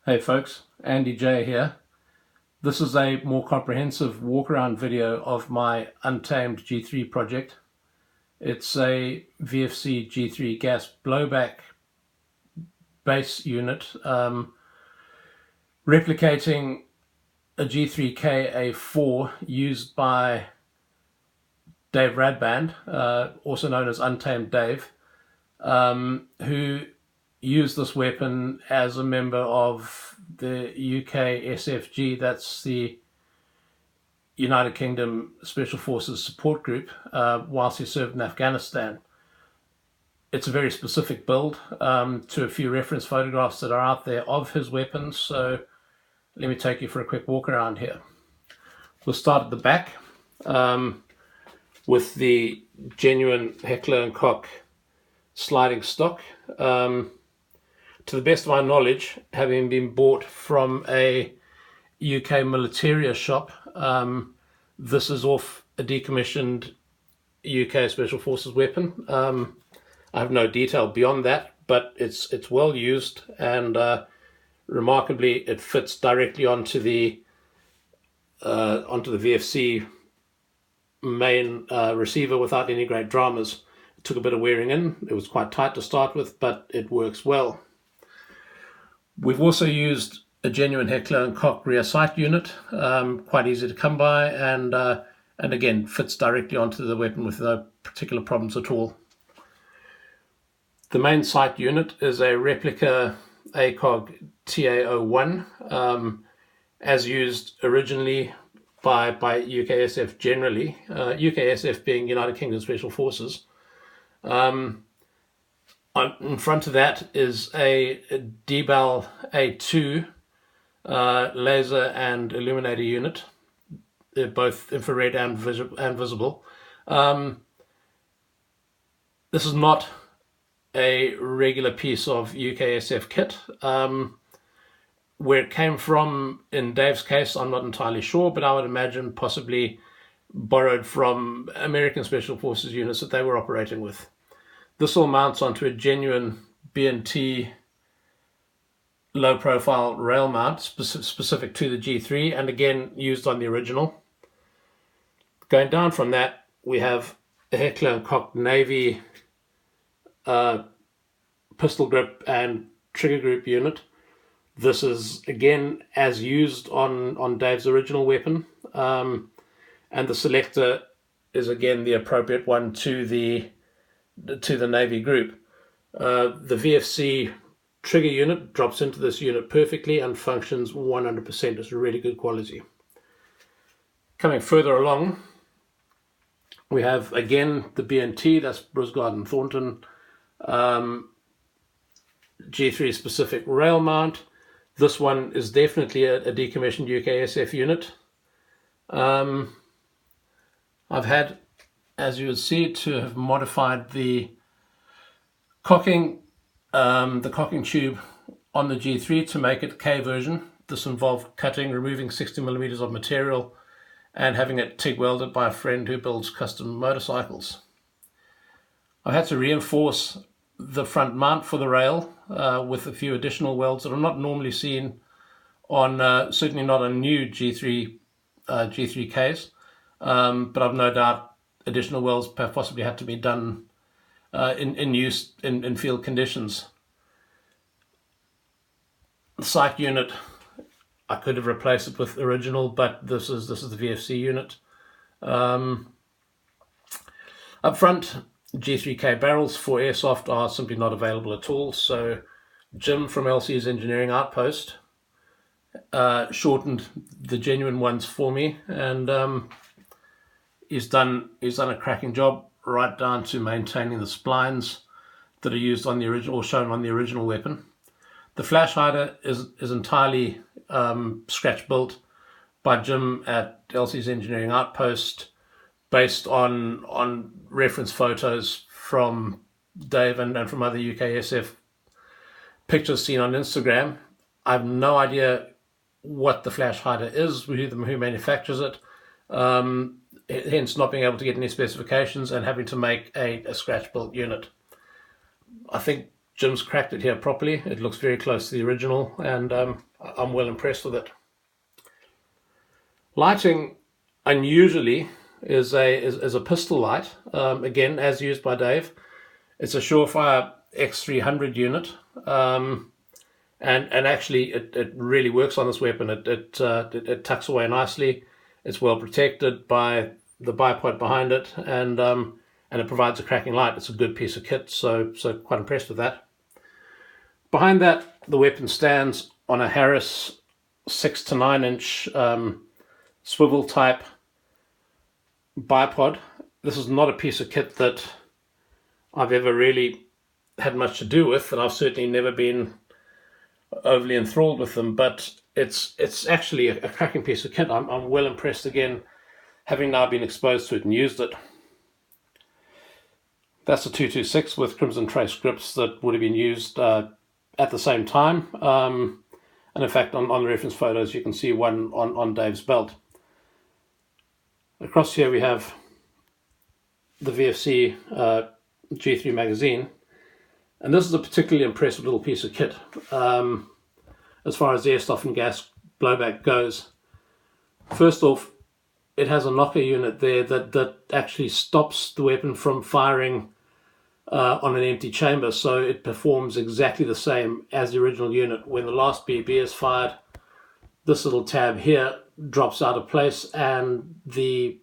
Hey folks, Andy J here. This is a more comprehensive walk-around video of my Untamed G3 project. It's a VFC G3 gas blowback base unit replicating a G3K A4 used by Dave Radband, also known as Untamed Dave, who used this weapon as a member of the UK SFG, that's the United Kingdom Special Forces Support Group, whilst he served in Afghanistan. It's a very specific build to a few reference photographs that are out there of his weapons, so let me take you for a quick walk around here. We'll start at the back with the genuine Heckler & Koch sliding stock. To the best of my knowledge, having been bought from a UK militaria shop, this is off a decommissioned UK Special Forces weapon. I have no detail beyond that, but it's well used, and remarkably it fits directly onto the VFC main receiver without any great dramas. It took a bit of wearing in. It was quite tight to start with, but it works well. We've also used a genuine Heckler & Koch rear sight unit, quite easy to come by, and again fits directly onto the weapon with no particular problems at all. The main sight unit is a replica ACOG TA01, as used originally by UKSF generally, UKSF being United Kingdom Special Forces. In front of that is a Debal A2 laser and illuminator unit. They're both infrared and visible. This is not a regular piece of UKSF kit. Where it came from in Dave's case, I'm not entirely sure, but I would imagine possibly borrowed from American Special Forces units that they were operating with. This all mounts onto a genuine B&T low-profile rail mount specific to the G3, and again used on the original. Going down from that, we have a Heckler & Koch Navy pistol grip and trigger group unit. This is again as used on Dave's original weapon, and the selector is again the appropriate one to the Navy group. The VFC trigger unit drops into this unit perfectly and functions 100%. It's really good quality. Coming further along, we have again the B&T, that's Brusgard and Thornton, G3 specific rail mount. This one is definitely a decommissioned UKSF unit. I've had, as you would see, to have modified the cocking tube on the G3 to make it K version. This involved removing 60 millimeters of material and having it TIG welded by a friend who builds custom motorcycles. I had to reinforce the front mount for the rail with a few additional welds that are not normally seen on, certainly not on new G3Ks, but I've no doubt additional welds possibly had to be done in use in field conditions. The sight unit, I could have replaced it with original, but this is the VFC unit. Up front, G3K barrels for airsoft are simply not available at all, so Jim from LC's Engineering Outpost shortened the genuine ones for me, and he's done a cracking job right down to maintaining the splines that are used on the original, or shown on the original weapon. The flash hider is entirely scratch built by Jim at LC's Engineering Outpost, based on reference photos from Dave and from other UKSF pictures seen on Instagram. I have no idea what the flash hider is, who manufactures it, hence not being able to get any specifications and having to make a scratch built unit. I think Jim's cracked it here properly. It looks very close to the original, and I'm well impressed with it. Lighting, unusually, is a pistol light. Again, as used by Dave. It's a Surefire X300 unit, and actually it really works on this weapon. It tucks away nicely. It's well protected by the bipod behind it, and it provides a cracking light. It's a good piece of kit, so quite impressed with that. Behind that, the weapon stands on a Harris 6 to 9 inch swivel type bipod. This is not a piece of kit that I've ever really had much to do with, and I've certainly never been overly enthralled with them, but it's actually a cracking piece of kit. I'm well impressed again, having now been exposed to it and used it. That's a 226 with Crimson Trace grips that would have been used at the same time. And in fact, on the reference photos, you can see one on Dave's belt. Across here we have the VFC G3 magazine. And this is a particularly impressive little piece of kit. As far as the airsoft and gas blowback goes, first off, it has a knocker unit there that actually stops the weapon from firing on an empty chamber, so it performs exactly the same as the original unit. When the last BB is fired, this little tab here drops out of place, and the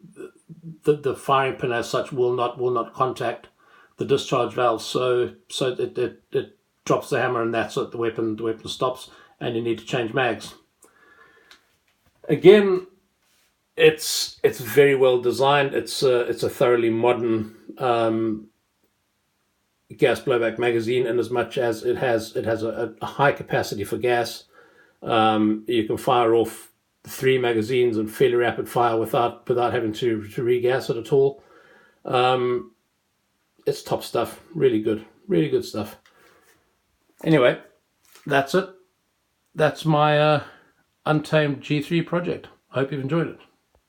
firing pin as such will not contact the discharge valve. So it drops the hammer, and that's it. The weapon stops, and you need to change mags. Again, it's very well designed. It's a thoroughly modern gas blowback magazine, in as much as it has a high capacity for gas. You can fire off 3 magazines in fairly rapid fire without having to regas it at all. It's top stuff. Really good stuff. Anyway, that's it. That's my Untamed G3 project. I hope you've enjoyed it.